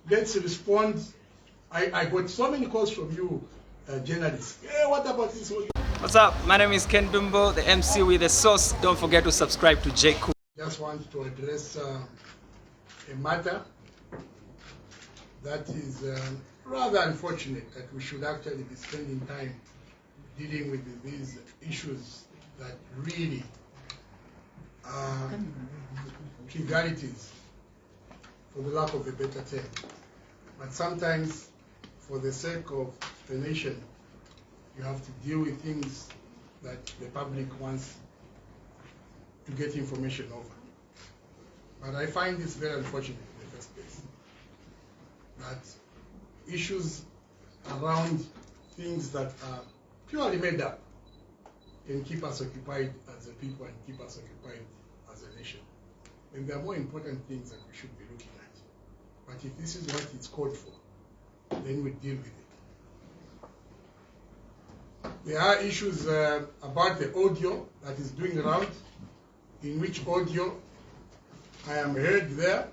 let's respond. I got so many calls from you, journalists. Hey, what about this? What's up? My name is Ken Dumbo, the MC with the sauce. Don't forget to subscribe to J. Cool. Just want to address a matter that is rather unfortunate, that we should actually be spending time dealing with these issues that really are trivialities, for the lack of a better term. But sometimes, for the sake of the nation, you have to deal with things that the public wants to get information over. But I find this very unfortunate in the first place, that issues around things that are purely made up can keep us occupied as a people and keep us occupied as a nation. And there are more important things that we should be looking at. But if this is what it's called for, then we deal with it. There are issues about the audio that is doing around, in which audio I am heard there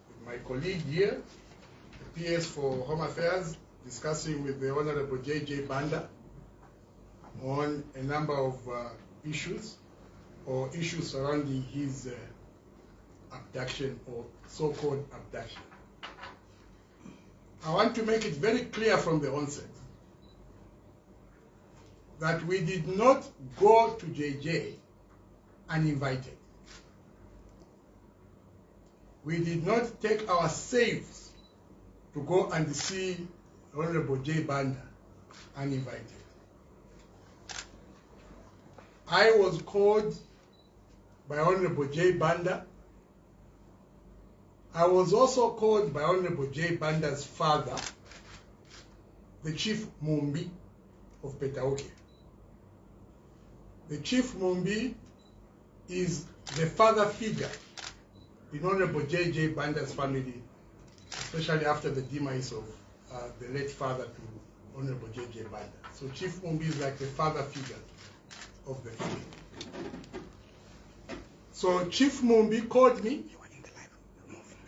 with my colleague here, the PS for Home Affairs, discussing with the Honorable J.J. Banda on a number of issues, or issues surrounding his abduction or so-called abduction. I want to make it very clear from the onset that we did not go to JJ uninvited. We did not take our safes to go and see Honorable J. Banda uninvited. I was called by Honorable J. Banda. I was also called by Honorable J. Banda's father, the Chief Mumbi of Petauke. The Chief Mumbi is the father figure in Honorable J.J. Banda's family, especially after the demise of the late father to Honorable J.J. Banda. So Chief Mumbi is like the father figure of the family. So Chief Mumbi called me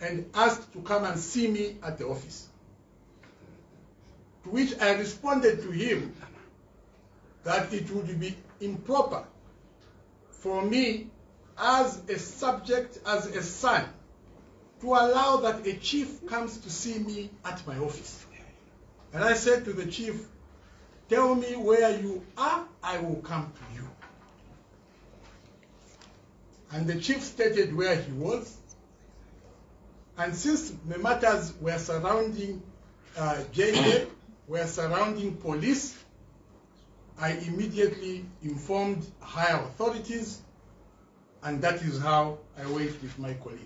and asked to come and see me at the office. To which I responded to him that it would be improper for me as a subject, as a son, to allow that a chief comes to see me at my office. And I said to the chief, tell me where you are, I will come to you. And the chief stated where he was. And since the matters were surrounding JJ, were surrounding police, I immediately informed higher authorities, and that is how I went with my colleague.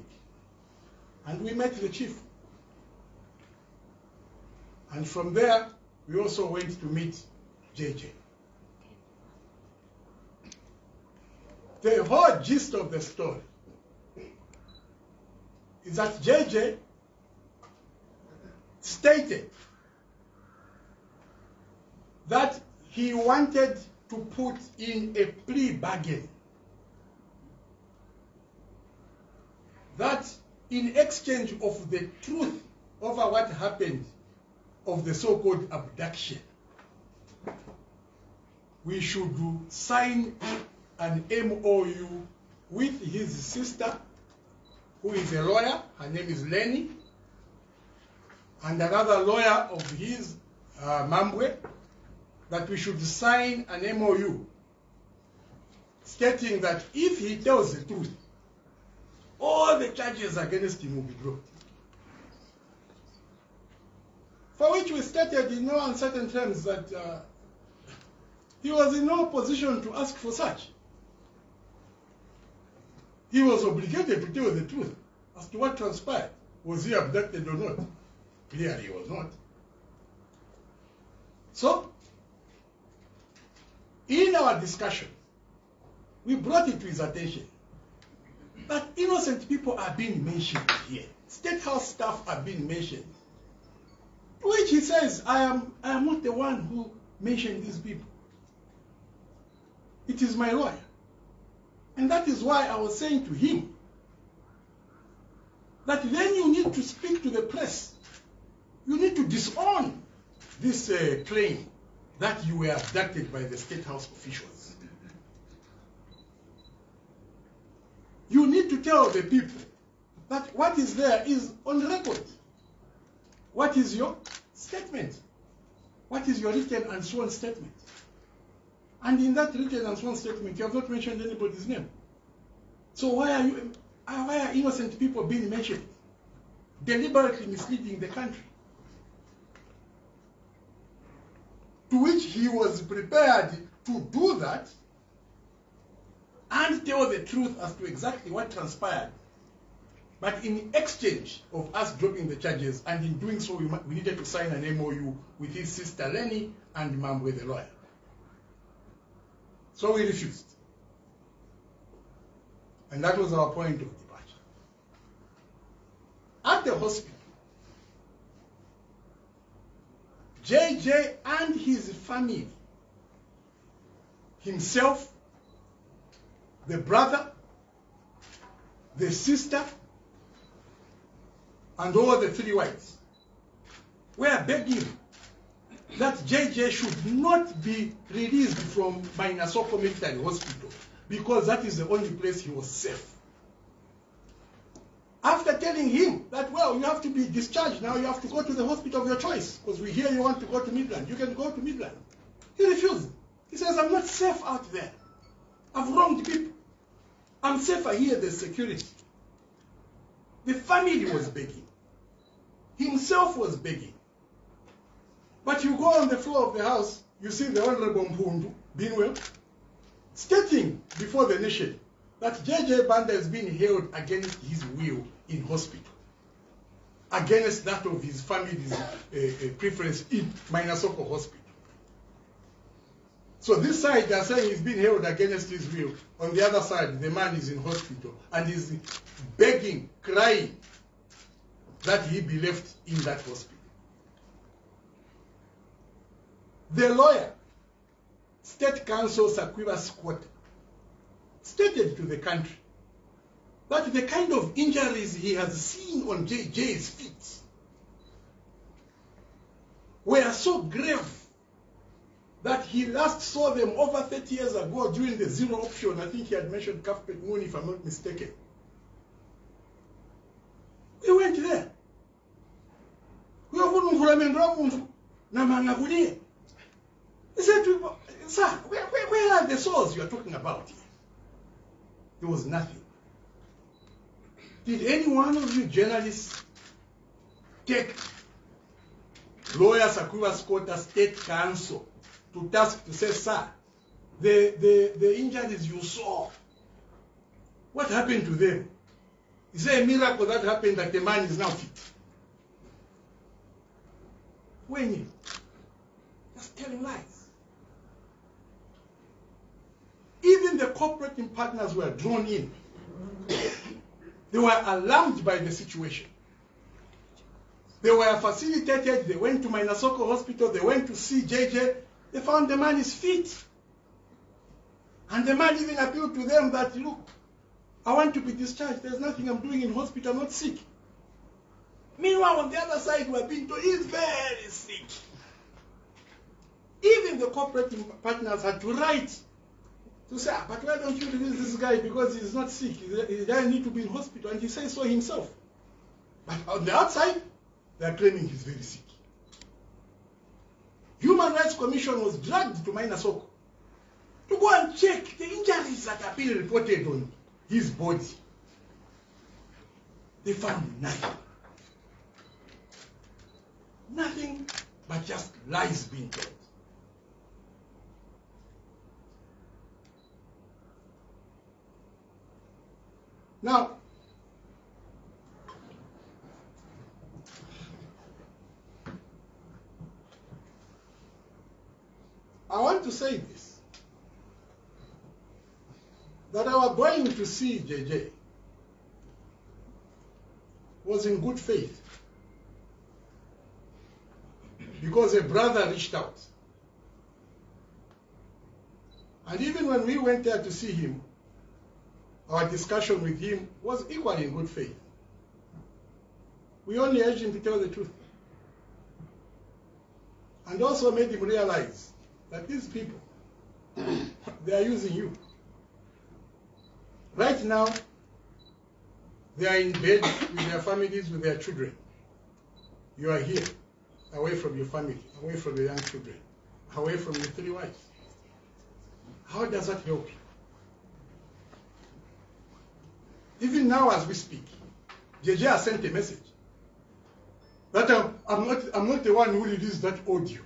And we met the chief. And from there, we also went to meet JJ. The whole gist of the story is that JJ stated that he wanted to put in a plea bargain, that in exchange of the truth over what happened of the so-called abduction, we should sign an MOU with his sister, who is a lawyer, her name is Lenny, and another lawyer of his, Mambwe, that we should sign an MOU stating that if he tells the truth, all the charges against him will be dropped. For which we stated in no uncertain terms that he was in no position to ask for such. He was obligated to tell the truth as to what transpired. Was he abducted or not? Clearly he was not. So, in our discussion, we brought it to his attention that innocent people are being mentioned here. State House staff are being mentioned. To which he says, I am not the one who mentioned these people. It is my lawyer. And that is why I was saying to him that then you need to speak to the press You need to disown this claim that you were abducted by the State House officials. You need to tell the people that what is there is on record. What is your statement? What is your written and sworn statement? And in that written and sworn statement, you have not mentioned anybody's name. So why are innocent people being mentioned? Deliberately misleading the country. To which he was prepared to do that and tell the truth as to exactly what transpired. But in exchange of us dropping the charges, and in doing so, we needed to sign an MOU with his sister Lenny and Mambwe the lawyer. So we refused. And that was our point of departure. At the hospital, JJ and his family, himself, the brother, the sister, and all the three wives, were begging that JJ should not be released from Mainasoko Military Hospital because that is the only place he was safe. After telling him that, well, you have to be discharged now, you have to go to the hospital of your choice because we hear you want to go to Midland. You can go to Midland. He refused. He says, I'm not safe out there. I've wronged people. I'm safer here, there's security. The family was begging. Himself was begging. But you go on the floor of the house, you see the Honorable Mpundu, Binwell, stating before the nation that JJ Banda has been held against his will in hospital, against that of his family's preference in Mainasoko Hospital. So this side, they are saying he's been held against his will. On the other side, the man is in hospital and is begging, crying that he be left in that hospital. The lawyer, State Counsel Sakwiba Scott, stated to the country that the kind of injuries he has seen on JJ's feet were so grave that he last saw them over 30 years ago during the zero option. I think he had mentioned Kafpet Moon, if I'm not mistaken. We went there. He said, sir, where are the sores you are talking about here? There was nothing. Did any one of you journalists take lawyer Sakwiba Scott as State Counsel to task to say, sir, the injuries you saw, what happened to them? Is there a miracle that happened that the man is now fit? When you just telling lies. Even the corporate partners were drawn in. They were alarmed by the situation. They were facilitated. They went to Mainasoko Hospital. They went to see JJ. They found the man is fit. And the man even appealed to them that, look, I want to be discharged. There's nothing I'm doing in hospital. I'm not sick. Meanwhile, on the other side, we're being told he's very sick. Even the corporate partners had to write to say, but why don't you release this guy because he's not sick? He doesn't need to be in hospital. And he says so himself. But on the outside, they're claiming he's very sick. Human Rights Commission was dragged to Mainasoko to go and check the injuries that have been reported on his body. They found nothing. Nothing but just lies being told. Now, I want to say this, that our going to see JJ was in good faith because a brother reached out. And even when we went there to see him, our discussion with him was equally in good faith. We only urged him to tell the truth. and also made him realize that these people, they are using you. Right now, they are in bed with their families, with their children. You are here, away from your family, away from your young children, away from your 3 wives. How does that help you? Even now as we speak, JJ has sent a message that I'm not the one who released that audio.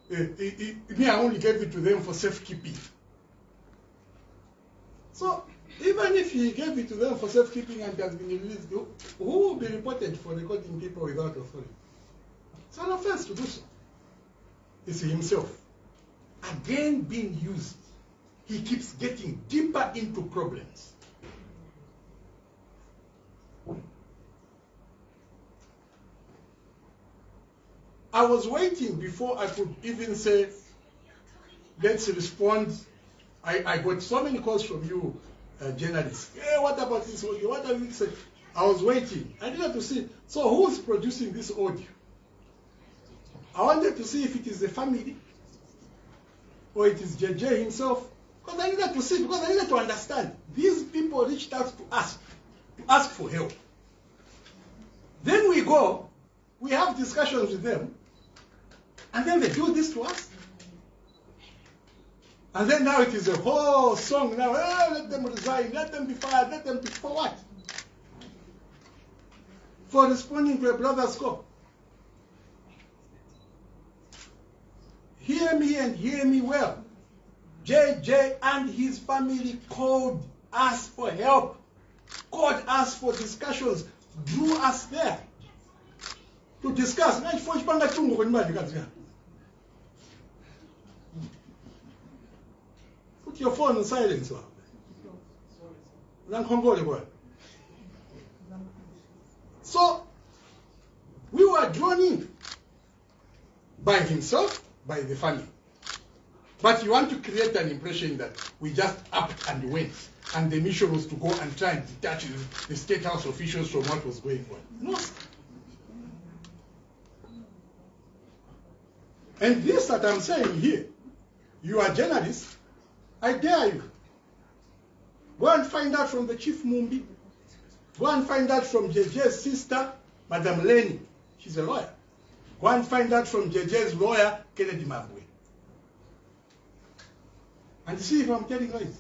Me, I only gave it to them for safekeeping. So, even if he gave it to them for safekeeping and it has been released, who will be reported for recording people without authority? It's an offense to do so. It's himself. Again being used. He keeps getting deeper into problems. I was waiting before I could even say, let's respond. I got so many calls from you, journalists. Hey, what about this audio? What have you said? I was waiting. I needed to see, so who's producing this audio? I wanted to see if it is the family or it is JJ himself. Because I needed to see, because I needed to understand. These people reached out to us to ask for help. Then we go, we have discussions with them, and then they do this to us. And then now it is a whole song now. Oh, let them resign, let them be fired, let them be for what? For responding to a brother's call. Hear me and hear me well. JJ and his family called us for help, called us for discussions, drew us there to discuss. Put your phone on silence. So, we were drawn in by himself, by the family. But you want to create an impression that we just upped and went, and the mission was to go and try and detach the State House officials from what was going on. No. And this that I'm saying here, you are journalists, I dare you. Go and find out from the Chief Mumbi. Go and find out from JJ's sister, Madam Lenny. She's a lawyer. Go and find out from JJ's lawyer, Kennedy Mabwe. And see if I'm telling lies.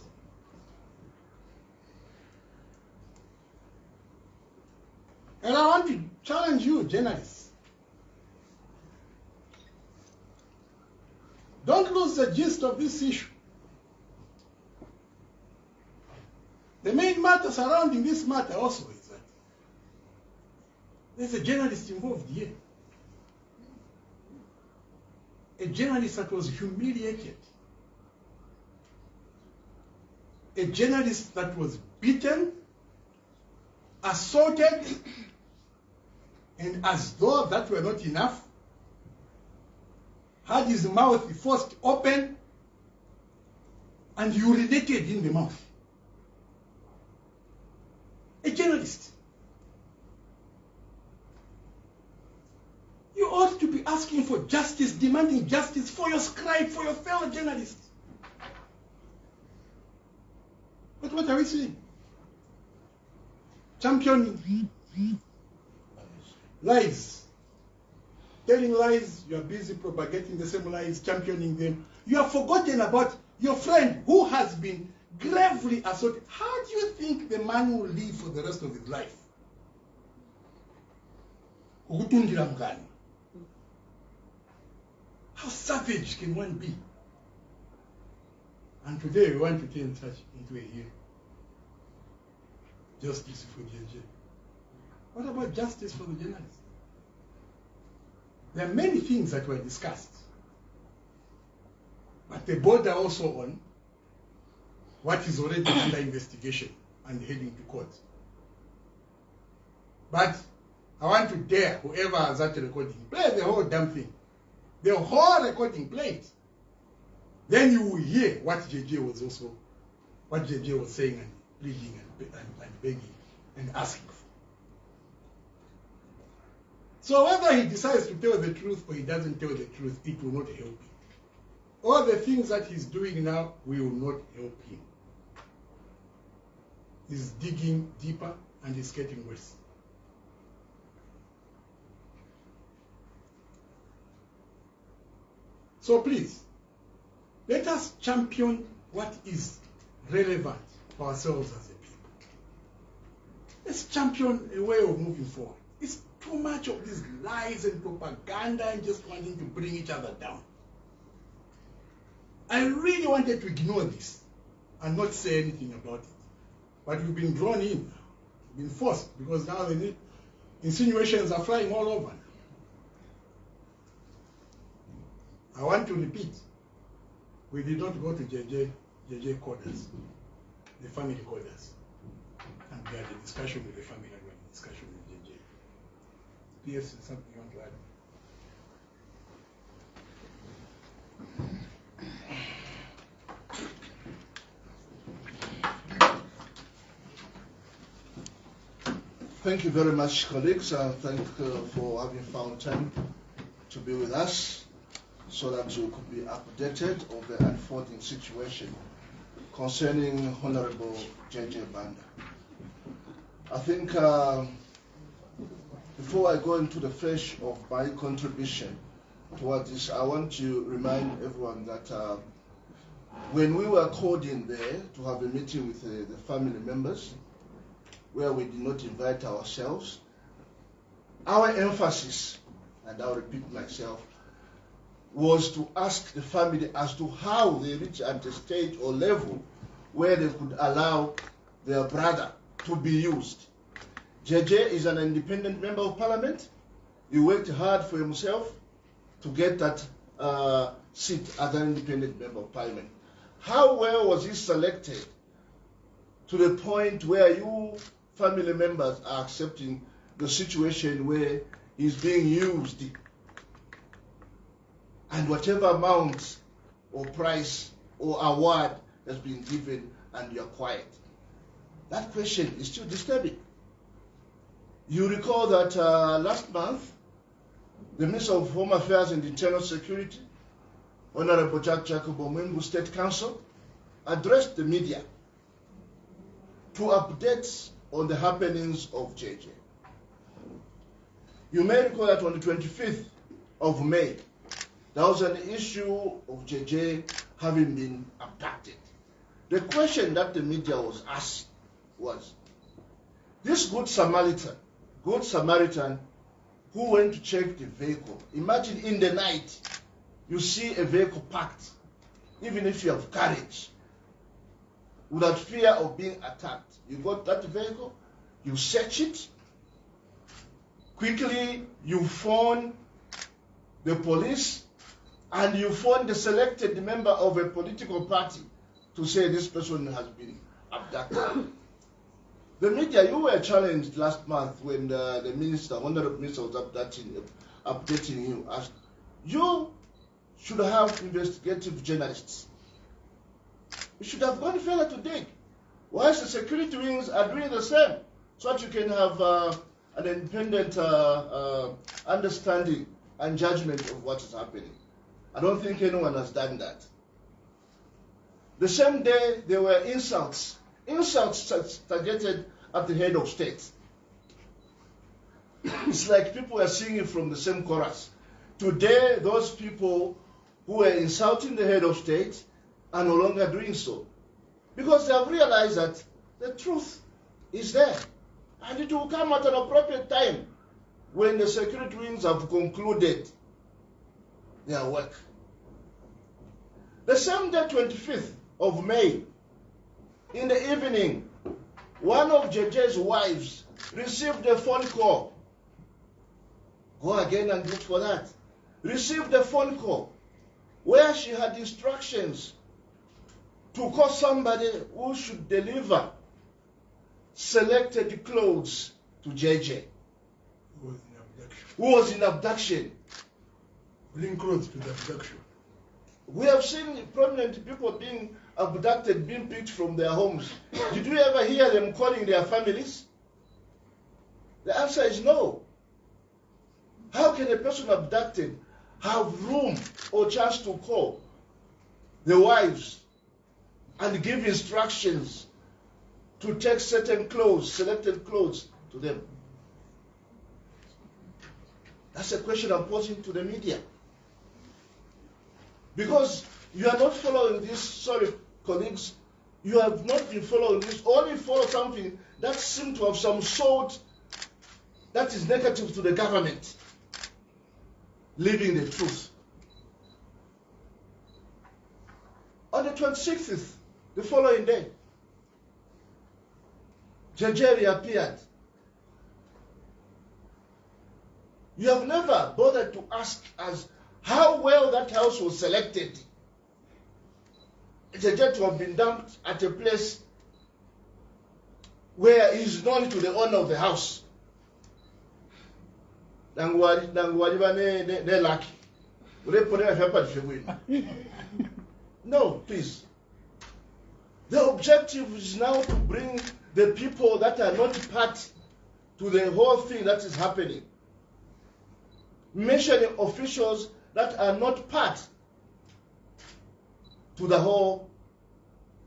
And I want to challenge you, journalists. Don't lose the gist of this issue. The main matter surrounding this matter also is that there's a journalist involved here. A journalist that was humiliated. A journalist that was beaten, assaulted, and as though that were not enough, had his mouth forced open and urinated in the mouth. A journalist. You ought to be asking for justice, demanding justice for your scribe, for your fellow journalists. But what are we seeing? Championing lies. Telling lies, you are busy propagating the same lies, championing them. You have forgotten about your friend who has been gravely assaulted. How do you think the man will live for the rest of his life? How savage can one be? And today we want to turn such into a year. Justice for JJ. What about justice for the journalists? There are many things that were discussed. But they border also on what is already under investigation and heading to court. But I want to dare whoever has that recording, play the whole damn thing. The whole recording, play it. Then you will hear what JJ was saying and pleading and begging and asking for. So whether he decides to tell the truth or he doesn't tell the truth, it will not help him. All the things that he's doing now will not help him. He's digging deeper and it's getting worse. So please, let us champion what is relevant for ourselves as a people. Let's champion a way of moving forward. It's too much of these lies and propaganda and just wanting to bring each other down. I really wanted to ignore this and not say anything about it. But we've been drawn in, been forced, because now the insinuations are flying all over. I want to repeat, we did not go to JJ quarters, the family quarters, and we had a discussion with the family and we had a discussion with JJ. Yes, something you want to add? Thank you very much, colleagues. Thank you for having found time to be with us so that you could be updated of the unfolding situation concerning Honorable JJ Banda. I think before I go into the flesh of my contribution towards this, I want to remind everyone that when we were called in there to have a meeting with the family members, where we did not invite ourselves, our emphasis, and I'll repeat myself, was to ask the family as to how they reach at a stage or level where they could allow their brother to be used. JJ is an independent member of parliament. He worked hard for himself to get that seat as an independent member of parliament. How well was he selected to the point where you family members are accepting the situation where he's being used and whatever amount or price or award has been given and you're quiet? That question is still disturbing. You recall that last month, the Minister of Home Affairs and Internal Security, Honorable Jack Omwengu State Council, addressed the media to update on the happenings of JJ. You may recall that on the 25th of May, there was an issue of JJ having been abducted. The question that the media was asked was, this Good Samaritan who went to check the vehicle, imagine in the night, you see a vehicle parked, even if you have courage, without fear of being attacked. You got that vehicle, you search it, quickly you phone the police, and you phone the selected member of a political party to say this person has been abducted. The media, you were challenged last month when the minister, Honorable Minister, was updating you, as you should have investigative journalists. You should have gone further to dig. Whilst the security wings are doing the same, so that you can have an independent understanding and judgment of what is happening. I don't think anyone has done that. The same day, there were insults targeted at the head of state. It's like people are singing from the same chorus. Today, those people who were insulting the head of state are no longer doing so, because they have realized that the truth is there, and it will come at an appropriate time when the security wings have concluded their work. The same day, 25th of May, in the evening, one of JJ's wives received a phone call. Go again and look for that. Received a phone call where she had instructions to call somebody who should deliver selected clothes to JJ, who was in abduction. Bring clothes to the abduction. We have seen prominent people being abducted, being picked from their homes. Did you ever hear them calling their families? The answer is no. How can a person abducted have room or chance to call the wives and give instructions to take certain clothes, selected clothes to them? That's a question I'm posing to the media. Because you are not following this, sorry colleagues, you have not been following this, only follow something that seems to have some sort that is negative to the government, leaving the truth. On the 26th, the following day, JJ appeared. You have never bothered to ask us how well that house was selected. JJ to have been dumped at a place where he is known to the owner of the house. No, please. The objective is now to bring the people that are not part to the whole thing that is happening. Mentioning officials that are not part to the whole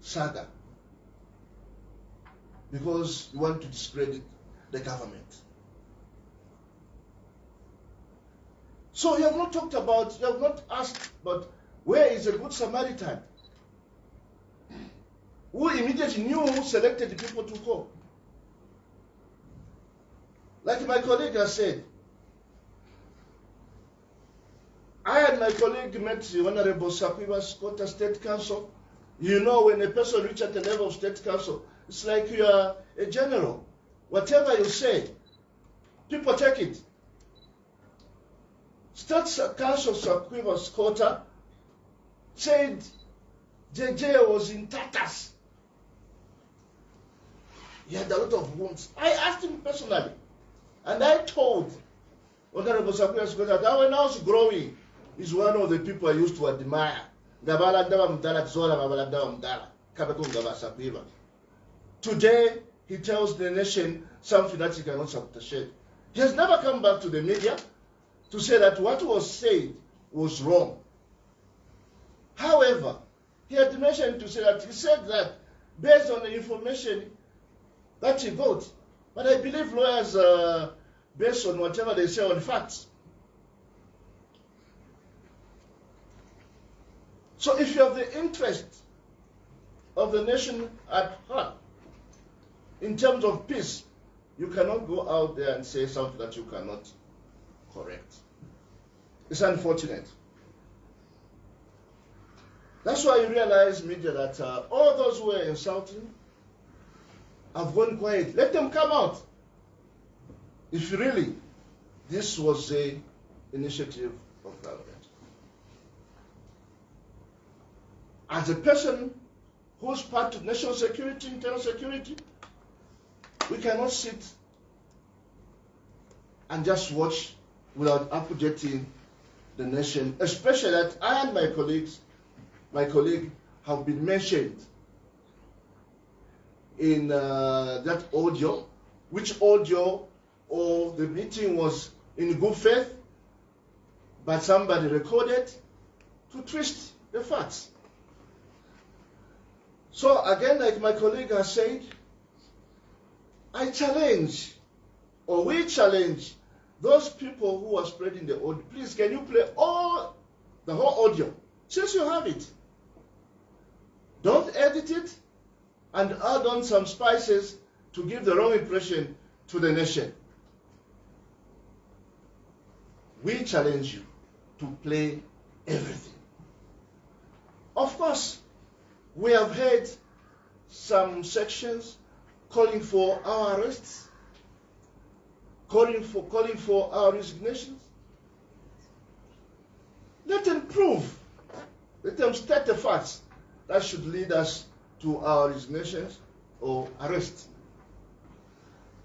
saga. Because you want to discredit the government. So you have not talked about, you have not asked, but where is a good Samaritan? Who immediately knew who selected the people to go? Like my colleague has said, I and my colleague met the Honorable Sakwiba's Kota State Council. You know, when a person reaches at the level of State Council, it's like you are a general. Whatever you say, people take it. State Council Sakwiba's Kota said JJ was in tatters. He had a lot of wounds. I asked him personally, and I told Honorable Sakwiba's Kota that when I was growing, he's one of the people I used to admire. Today, he tells the nation something that he cannot substantiate. He has never come back to the media to say that what was said was wrong. However, he had mentioned to say that he said that based on the information that he got, but I believe lawyers based on whatever they say on facts. So if you have the interest of the nation at heart, in terms of peace, you cannot go out there and say something that you cannot correct. It's unfortunate. That's why you realize, media, that all those who are insulting have gone quiet. Let them come out. If really this was an initiative of government. As a person who's part of national security, internal security, we cannot sit and just watch without updating the nation, especially that I and my colleague have been mentioned in that audio, which audio or the meeting was in good faith, but somebody recorded to twist the facts. So again, like my colleague has said, I challenge, or we challenge, those people who are spreading the audio. Please, can you play the whole audio, since you have it? Don't edit it and add on some spices to give the wrong impression to the nation. We challenge you to play everything. Of course, we have heard some sections calling for our arrests, calling for our resignations. Let them prove, let them state the facts that should lead us to our resignations or arrest.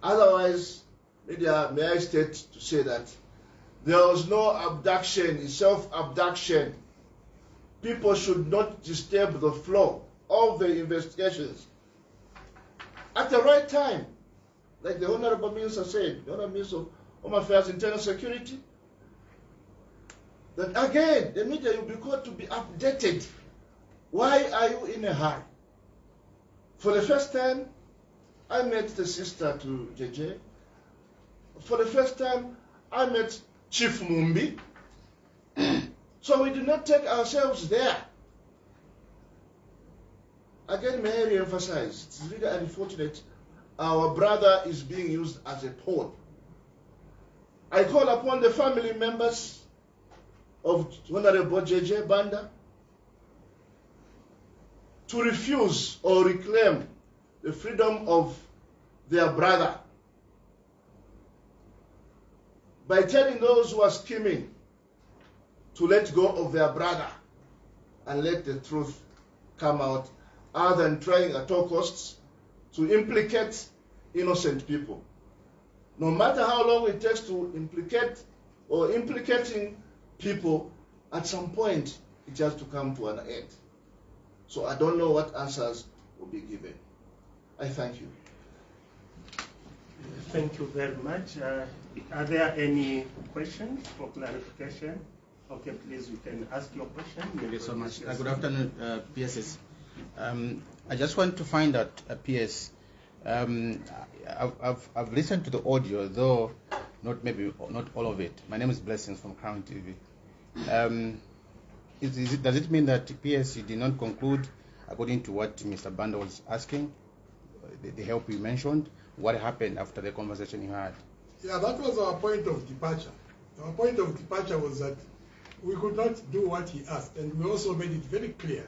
Otherwise, may I state to say that there was no abduction, it's self-abduction. People should not disturb the flow of the investigations. At the right time, like the Honorable Minister said, the Honorable Minister of Home Affairs, Internal Security, that again, the media will be called to be updated. Why are you in a hurry? For the first time, I met the sister to JJ. For the first time, I met Chief Mumbi. So we do not take ourselves there. Again, may I re-emphasize, it's really unfortunate our brother is being used as a pawn. I call upon the family members of Honorable JJ Banda to refuse or reclaim the freedom of their brother by telling those who are scheming to let go of their brother and let the truth come out, other than trying at all costs to implicate innocent people. No matter how long it takes to implicate or implicating people, at some point it has to come to an end. So I don't know what answers will be given. I thank you. Thank you very much. Are there any questions for clarification? Okay, please, you can ask your question. Thank you so much. Good afternoon, PSS. I just want to find out, PS, I've listened to the audio, though not all of it. My name is Blessings from Crown TV. Does it mean that PS did not conclude according to what Mr. Banda was asking, the help you mentioned? What happened after the conversation you had? Yeah, that was our point of departure. Our point of departure was that we could not do what he asked, and we also made it very clear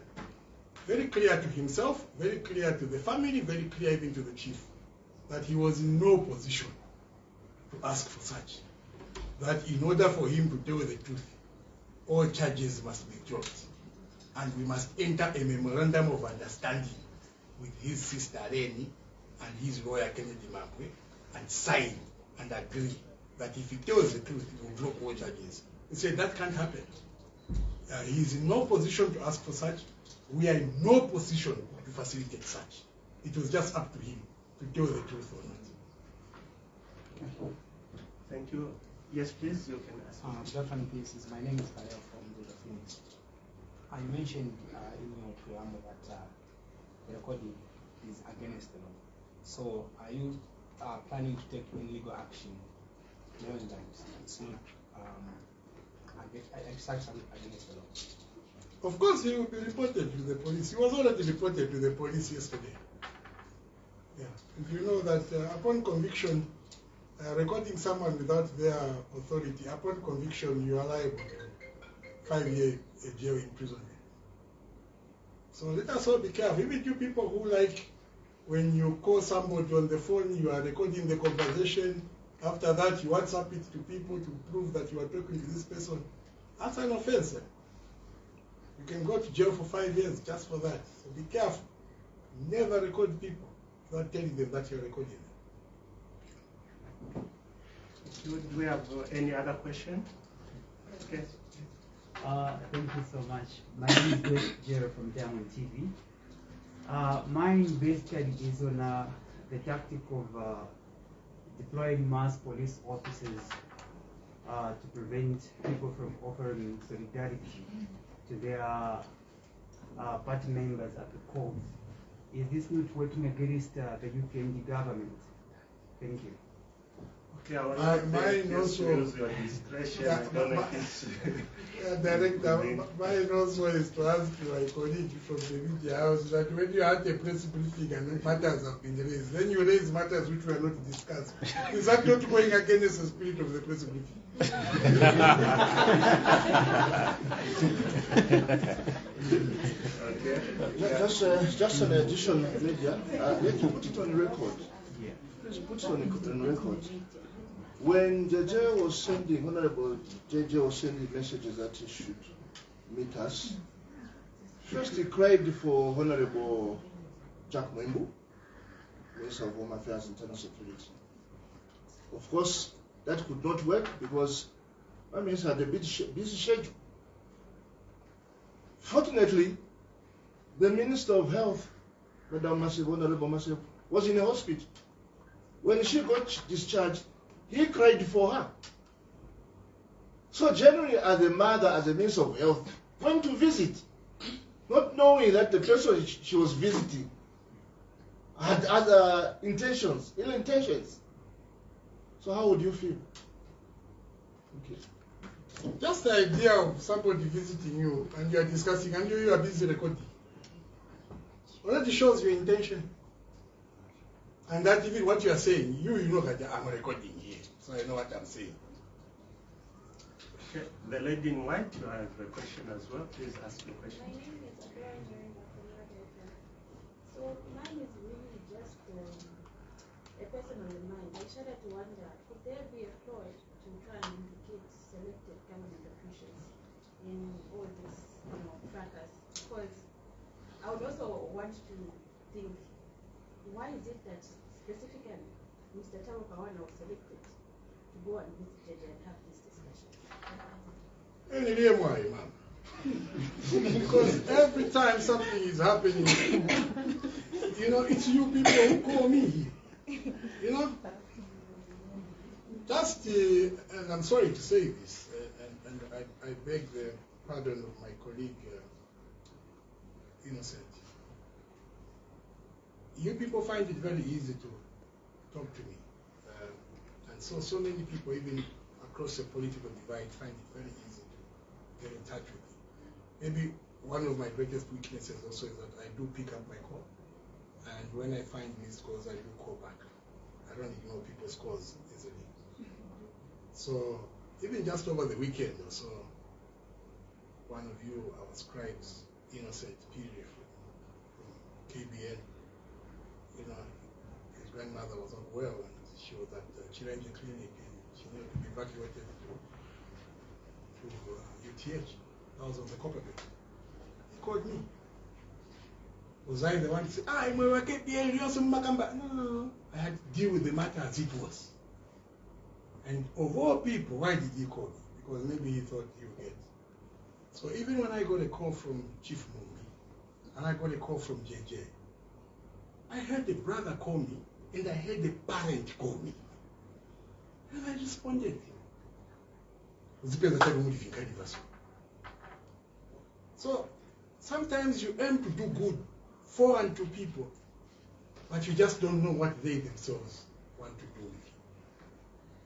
to himself, very clear to the family, very clear even to the chief, that he was in no position to ask for such. That in order for him to tell the truth, all charges must be dropped, and we must enter a memorandum of understanding with his sister Reni and his lawyer Kennedy Mambwe, and sign and agree that if he tells the truth, he will drop all charges. He said that can't happen. He is in no position to ask for such. We are in no position to facilitate such. It was just up to him to tell the truth or not. Thank you. Yes, please, you can ask. Good afternoon, PSS. My name is Khalil from the Phoenix. I mentioned in your preamble that the recording is against the law. So are you planning to take any legal action knowing that it's not against the law? Of course, he will be reported to the police. He was already reported to the police yesterday. Yeah. And you know that upon conviction, recording someone without their authority, upon conviction, you are liable to 5-year jail imprisonment. So let us all be careful. Even you people who like, when you call somebody on the phone, you are recording the conversation. After that, you WhatsApp it to people to prove that you are talking to this person. That's an offense. You can go to jail for 5 years just for that. So be careful. Never record people without telling them that you're recording them. Do we have any other question? Okay. Thank you so much. My name is Greg Jerry from Diamond TV. Mine basically is on the tactic of deploying mass police officers to prevent people from offering solidarity to their party members at the court. Is this not working against the UPND government? Thank you. Okay, I want mine also. Use your discretion. Yeah, I don't know if Director, mine also is to ask my colleague from the media house that when you had a press briefing and matters have been raised, then you raise matters which were not discussed. Is that not going against the spirit of the press briefing? Okay. Just an addition, media. Let you put it on record. Please put it on record. When JJ was sending, Honorable JJ was sending messages that he should meet us, first he cried for Honorable Jack Mwembu, Minister of Home Affairs and Internal Security. Of course, that could not work because my minister had a busy schedule. Fortunately, the Minister of Health, Madam Massive, Honorable Massive, was in a hospital. When she got discharged, he cried for her. So generally, as a mother, as a minister of health, went to visit, not knowing that the person she was visiting had other intentions, ill intentions. So how would you feel? Okay. Just the idea of somebody visiting you and you are discussing and you are busy recording. Already shows your intention. And that even what you are saying, you know that I'm recording here, so I know what I'm saying. Okay. The lady in white, you have a question as well. Please ask your question. My name is Kawana Reponds. So mine is really just a personal mind. I started to wonder, could there be a fraud to try and implicate selected government officials in all this, fracas? Because I would also want to think, why is it that specifically Mr. Kawana was selected to go and visit JJ and have this discussion? Anyway, why, ma'am? Because every time something is happening, it's you people who call me. Just, and I'm sorry to say this, and I beg the pardon of my colleague, Innocent. You people find it very easy to talk to me. And so many people, even across the political divide, find it very easy to get in touch with me. Maybe one of my greatest weaknesses also is that I do pick up my call. And when I find missed calls, I do call back. I don't ignore people's calls easily. So even just over the weekend or so, one of you, our scribes, Innocent Period from KBN, his grandmother was not well and she was at the Chirange clinic and she needed to be evacuated to UTH. That was on the copper belt. He called me. Was I the one to say, I'm a KBN, no. I had to deal with the matter as it was. And of all people, why did he call me? Because maybe he thought he would get. So even when I got a call from Chief Mumbi, and I got a call from JJ, I heard the brother call me, and I heard the parent call me. And I responded. So sometimes you aim to do good for and to people, but you just don't know what they themselves want to do with you.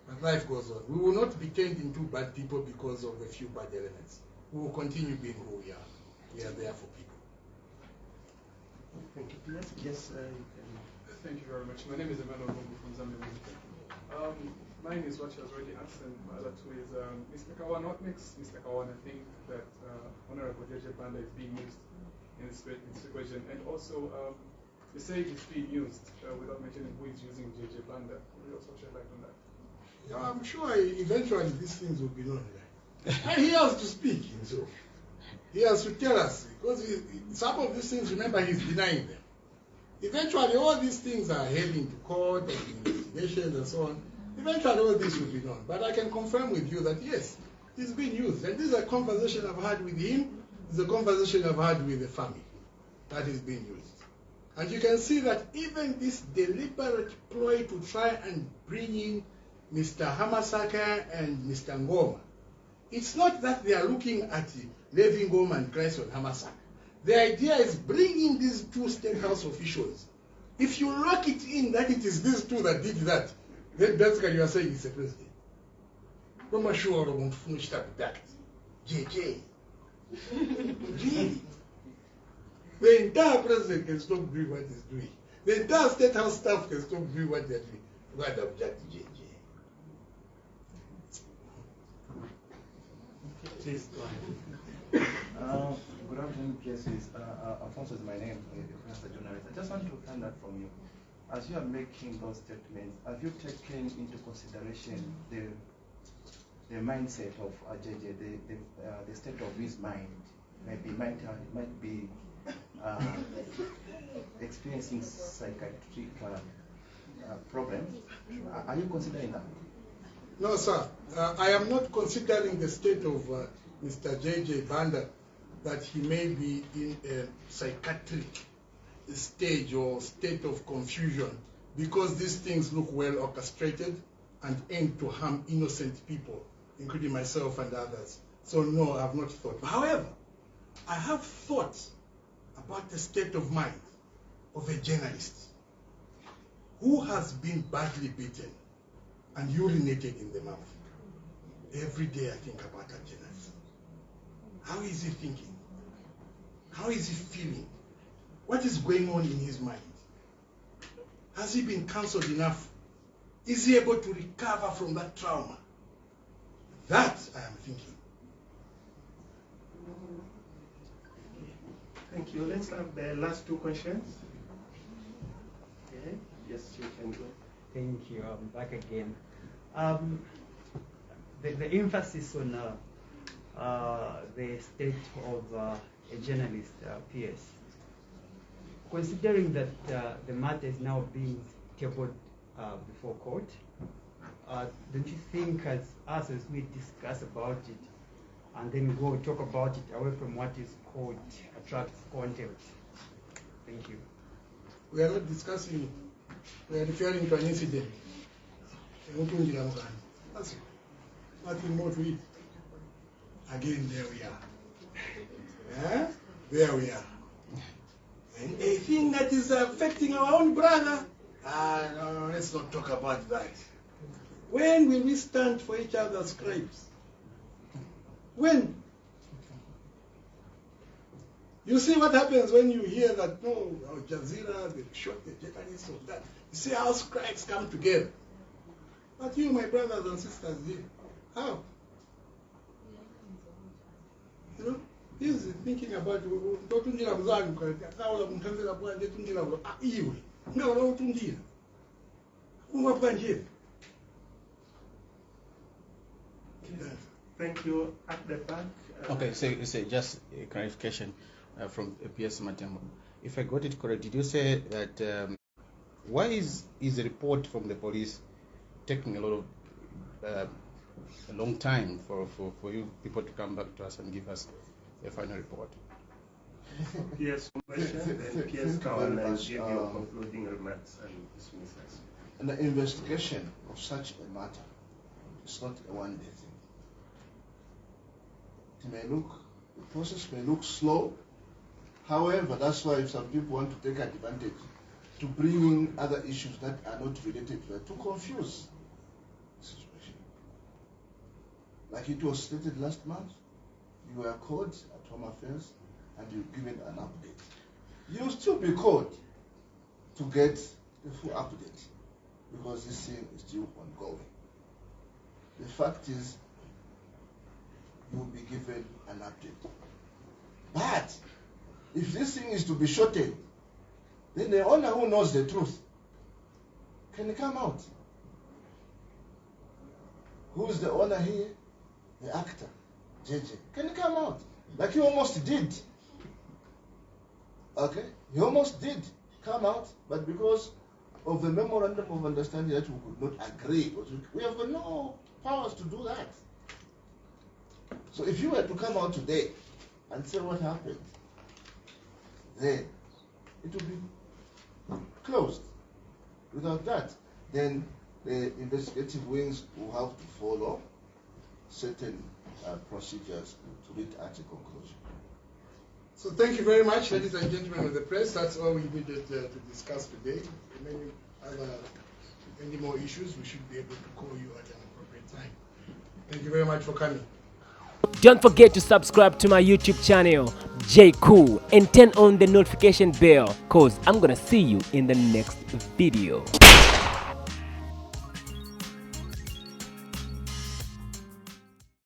But life goes on. We will not be turned into bad people because of a few bad elements. We will continue being who we are. We are there for people. Thank you. Yes, you can. Thank you very much. My name is Emmanuel Bongo from Zambia. Mine is what you has already asked, and my other two is Mr. Kawana. What makes Mr. Kawana think that Honorable JJ Banda is being used in this equation? And also, you say it's being used without mentioning who is using JJ Banda. Could you also shed light on that? Yeah, I'm sure eventually these things will be known. And he has to speak himself. He has to tell us, because some of these things, remember, he's denying them. Eventually, all these things are heading to court and investigations and so on. Eventually, all this will be known. But I can confirm with you that, yes, it's been used. And this is a conversation I've had with him. It's a conversation I've had with the family. That is being used. And you can see that even this deliberate ploy to try and bring in Mr. Hamasaka and Mr. Ngoma, it's not that they are looking at Levi Ngoma and Christ on Hamasaka. The idea is bringing these two state house officials. If you lock it in that it is these two that did that, then basically you are saying it's a president. I'm sure I won't finish that back. JJ. Really? The entire president can stop doing what he's doing. The entire state house staff can stop doing what they're doing. Why the object to JJ? Please go ahead. Good afternoon, PSs. Alfonso is my name, a journalist. I just want to find out from you, as you are making those statements, have you taken into consideration the mindset of JJ, the state of his mind? Maybe might be experiencing psychiatric problems. Are you considering that? No, sir. I am not considering the state of Mr. JJ Banda, that he may be in a psychiatric stage or state of confusion, because these things look well orchestrated and aim to harm innocent people including myself and others. So no, I have not thought. However, I have thought about the state of mind of a journalist who has been badly beaten and urinated in the mouth. Every day I think about that journalist. How is he thinking? How is he feeling? What is going on in his mind? Has he been counseled enough? Is he able to recover from that trauma? That I am thinking. Thank you. Let's have the last two questions. Okay. Yes, you can go. Thank you. I'm back again. The emphasis on the state of a journalist, PS. Considering that the matter is now being tabled before court, don't you think as we discuss about it and then go talk about it away from what is called attractive content? Thank you. We are not discussing it. We are referring to an incident. That's nothing more to it. Again, there we are. Yeah? There we are. And a thing that is affecting our own brother, no, let's not talk about that. When will we stand for each other's crimes? When? You see what happens when you hear that, no, Al Jazeera, they shot the journalists of that. You see how crimes come together. But you, my brothers and sisters here, how? You know, he's thinking about Thank you. At the back. Okay, so just a clarification from PS Matembo. If I got it correct, did you say that why is the report from the police taking a lot of a long time for you people to come back to us and give us a final report? Yes, question. Then PS Kawana give your concluding remarks and dismiss us. And the investigation of such a matter is not a one-day thing. The process may look slow. However, that's why some people want to take advantage to bring in other issues that are not related to it, to confuse the situation. Like it was stated last month, you were called at Home Affairs and you're given an update. You'll still be called to get the full update because this thing is still ongoing. The fact is, you will be given an update. But if this thing is to be shortened, then the owner who knows the truth can come out. Who is the owner here? The actor, JJ. Can come out. Like he almost did. Okay? He almost did come out, but because of the memorandum of understanding that we could not agree, we have got no powers to do that. So if you were to come out today and say what happened, then it will be closed. Without that, then the investigative wings will have to follow certain procedures to reach at a conclusion. So thank you very much, ladies and gentlemen of the press. That's all we needed to discuss today. Any more issues, we should be able to call you at an appropriate time. Thank you very much for coming. Don't forget to subscribe to my YouTube channel, J Cool, and turn on the notification bell, cause I'm gonna see you in the next video.